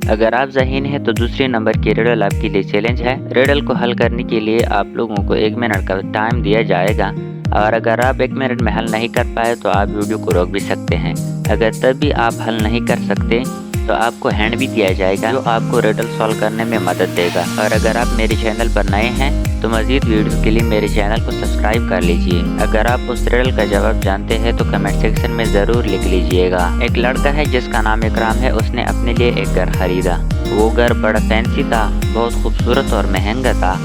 अगर आप ज़हीन हैं तो दूसरे नंबर की रिडल आपके लिए चैलेंज है। रिडल को हल करने के लिए आप लोगों को 1 मिनट का टाइम दिया जाएगा और अगर आप 1 मिनट में हल नहीं कर पाए तो आप वीडियो को रोक भी सकते हैं। अगर तब भी आप हल नहीं कर सकते तो आपको हैंड भी दिया जाएगा जो आपको रिडल सॉल्व करने में मदद देगा। और अगर आप मेरे चैनल पर नए हैं तो मज़ीद वीडियो के लिए मेरे चैनल को सब्सक्राइब कर लीजिए। अगर आप उस रिडल का जवाब जानते हैं तो कमेंट सेक्शन में ज़रूर लिख लीजिएगा। एक लड़का है जिसका नाम इकराम है। उसने अपने लिए एक घर खरीदा। वो घर बड़ा फैंसी था, बहुत खूबसूरत और महंगा था।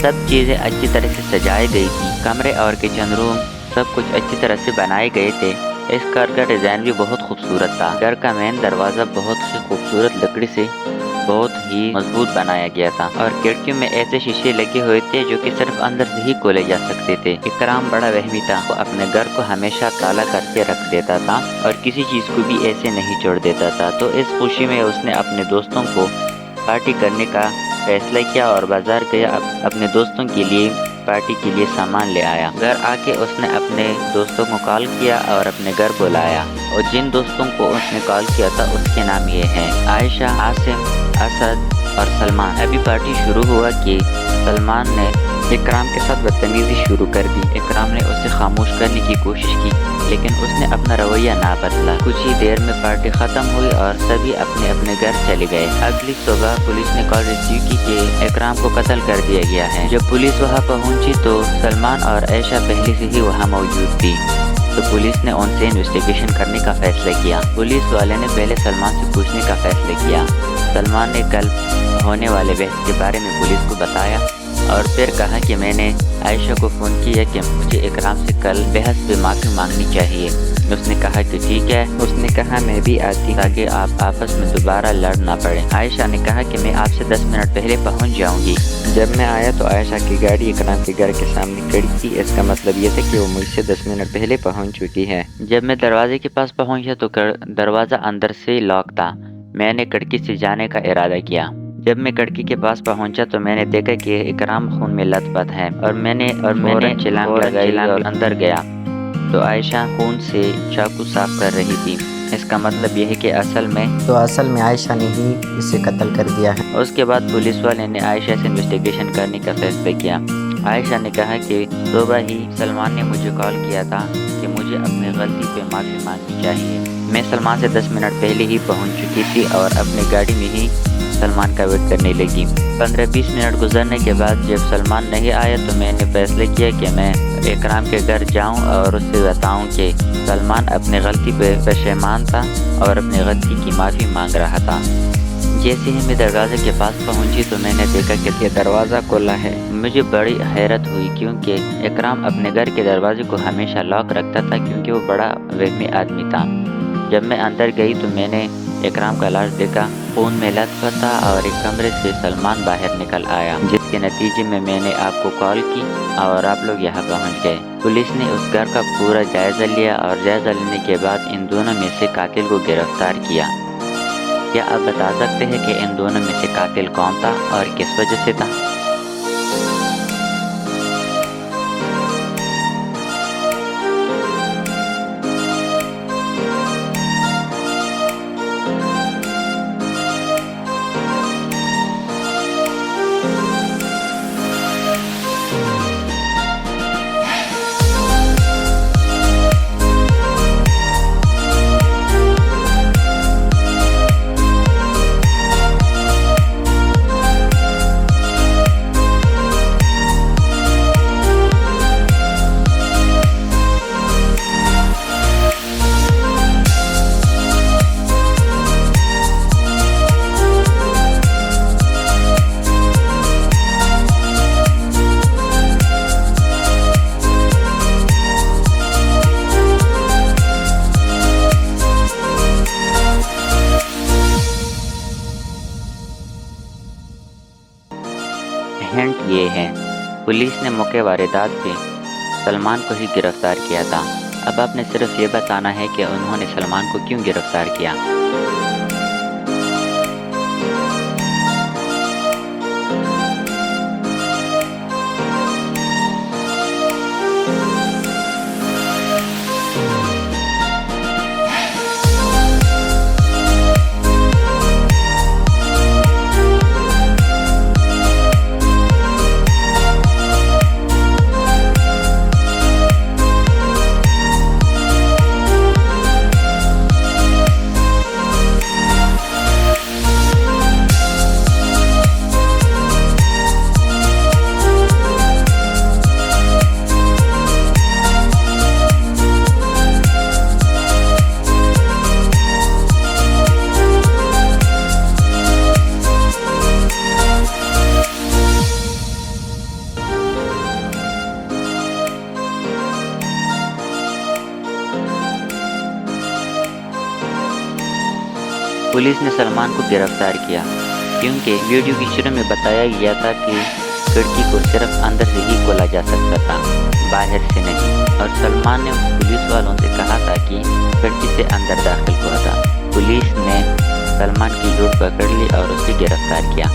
सब चीज़ें अच्छी तरह से सजाई गई थी। कमरे और किचन रूम सब कुछ अच्छी तरह से बनाए गए थे। इस घर का डिज़ाइन भी बहुत खूबसूरत था। घर का मेन दरवाज़ा बहुत ही खूबसूरत लकड़ी से बहुत ही मजबूत बनाया गया था और खिड़कियों में ऐसे शीशे लगे हुए थे जो कि सिर्फ अंदर से ही खोले जा सकते थे। इकराम बड़ा वहमी था। वो अपने घर को हमेशा ताला करके रख देता था और किसी चीज़ को भी ऐसे नहीं छोड़ देता था। तो इस खुशी में उसने अपने दोस्तों को पार्टी करने का फैसला किया और बाजार गया अपने दोस्तों के लिए पार्टी के लिए सामान ले आया। घर आके उसने अपने दोस्तों को कॉल किया और अपने घर बुलाया और जिन दोस्तों को उसने कॉल किया था उसके नाम ये हैं आयशा, आसिम, असद और सलमान। अभी पार्टी शुरू हुआ कि सलमान ने इकराम के साथ बदतमीजी शुरू कर दी। इकराम ने उसे खामोश करने की कोशिश की लेकिन उसने अपना रवैया ना बदला। कुछ ही देर में पार्टी खत्म हुई और सभी अपने अपने घर चले गए। अगली सुबह पुलिस ने कॉल रिसीव की कि इकराम को कत्ल कर दिया गया है। जब पुलिस वहां पहुंची तो सलमान और आयशा पहले से ही वहां मौजूद थी। तो पुलिस ने उनसे इन्वेस्टिगेशन करने का फैसला किया। पुलिस वाले ने पहले सलमान से पूछने का फैसला किया। सलमान ने कल होने वाले बहस के बारे में पुलिस को बताया और फिर कहा कि मैंने आयशा को फ़ोन किया कि मुझे इकराम से कल बहस पे माफ़ी मांगनी चाहिए। उसने कहा कि ठीक है। उसने कहा मैं भी आती ताकि आप आपस में दोबारा लड़ ना पड़े। आयशा ने कहा कि मैं आपसे 10 मिनट पहले पहुंच जाऊंगी। जब मैं आया तो आयशा की गाड़ी इकराम के घर के सामने खड़ी थी। इसका मतलब ये था कि वो मुझसे 10 मिनट पहले पहुंच चुकी है। जब मैं दरवाजे के पास पहुंचा तो दरवाज़ा अंदर से लॉक था। मैंने खिड़की से जाने का इरादा किया। जब मैं खिड़की के पास पहुंचा तो मैंने देखा कि इकराम खून में लथपथ है और मैंने छलांग लगाई और अंदर गया तो आयशा खून से चाकू साफ कर रही थी। इसका मतलब यह है कि असल में आयशा ने ही इसे कत्ल कर दिया है। उसके बाद पुलिस वाले ने आयशा से इन्वेस्टिगेशन करने का फैसला किया। आयशा ने कहा कि सुबह ही सलमान ने मुझे कॉल किया था कि मुझे अपनी गलती पे माफ़ी मांगनी चाहिए। मैं सलमान से 10 मिनट पहले ही पहुंच चुकी थी और अपनी गाड़ी में ही सलमान का वेट करने लगी। 15-20 मिनट गुजरने के बाद जब सलमान नहीं आया तो मैंने फैसला किया कि मैं इकराम के घर जाऊं और उससे बताऊं कि सलमान अपनी गलती पे पशेमान था और अपनी गलती की माफ़ी मांग रहा था। जैसे ही मैं दरवाजे के पास पहुंची तो मैंने देखा कि ये दरवाज़ा खुला है। मुझे बड़ी हैरत हुई क्योंकि इकराम अपने घर के दरवाजे को हमेशा लॉक रखता था क्योंकि वो बड़ा वहमी आदमी था। जब मैं अंदर गई तो मैंने इकराम का लाश देखा। खून में लथपथ था और एक कमरे से सलमान बाहर निकल आया, जिसके नतीजे में मैंने आपको कॉल की और आप लोग यहाँ पहुँच गए। पुलिस ने उस घर का पूरा जायज़ा लिया और जायज़ा लेने के बाद इन दोनों में से कातिल को गिरफ्तार किया। क्या आप बता सकते हैं कि इन दोनों में से कातिल कौन था और किस वजह से था? हिंट ये है, पुलिस ने मौके वारदात पे सलमान को ही गिरफ्तार किया था। अब आपने सिर्फ ये बताना है कि उन्होंने सलमान को क्यों गिरफ्तार किया। पुलिस ने सलमान को गिरफ्तार किया क्योंकि वीडियो की शुरू में बताया गया था कि खिड़की को सिर्फ अंदर से ही खोला जा सकता था, बाहर से नहीं, और सलमान ने पुलिस वालों से कहा था कि खिड़की से अंदर दाखिल हुआ था। पुलिस ने सलमान की झूठ पकड़ ली और उसे गिरफ्तार किया।